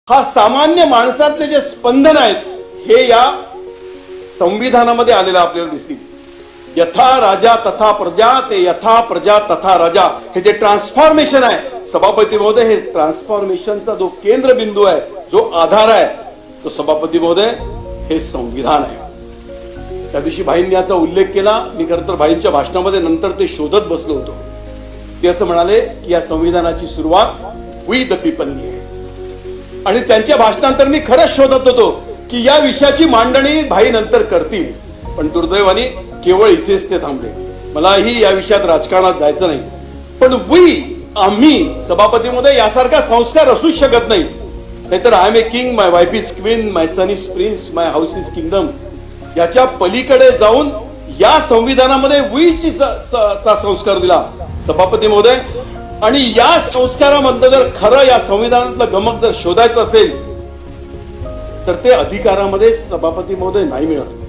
हा सामान्य माणसातले जे स्पंदन आहेत हे या संविधानामध्ये आलेलं आपल्याला दिसतील. यथा राजा तथा प्रजा, ते यथा प्रजा तथा राजा. हे जे ट्रान्सफॉर्मेशन आहे सभापती महोदय, हे ट्रान्सफॉर्मेशनचा जो केंद्रबिंदू आहे, जो आधार आहे, तो सभापती महोदय हे संविधान आहे. त्या दिवशी भाईंनी याचा उल्लेख केला. मी खरं तर भाईंच्या भाषणामध्ये नंतर ते शोधत बसलो होतो. ते असं म्हणाले की या संविधानाची सुरुवात वी द पीपलनी आहे. आणि त्यांच्या भाषणानंतर मी खरंच शोधत होतो की या विषयाची मांडणी भाई नंतर करतील, पण दुर्दैवाने केवळ इथेच ते थांबले. मलाही या विषयात राजकारणात जायचं नाही, पण आम्ही सभापती मध्ये यासारखा संस्कार असूच शकत नाही. नाहीतर I am a king, my wife is queen, my son is prince, my house is kingdom. याच्या पलीकडे जाऊन या संविधानामध्ये वीची चा संस्कार दिला सभापती महोदय. आणि या संस्कारामधलं जर खरं या संविधानातलं गमक जर शोधायचं असेल तर ते अधिकारामध्ये सभापती महोदय नाही मिळत.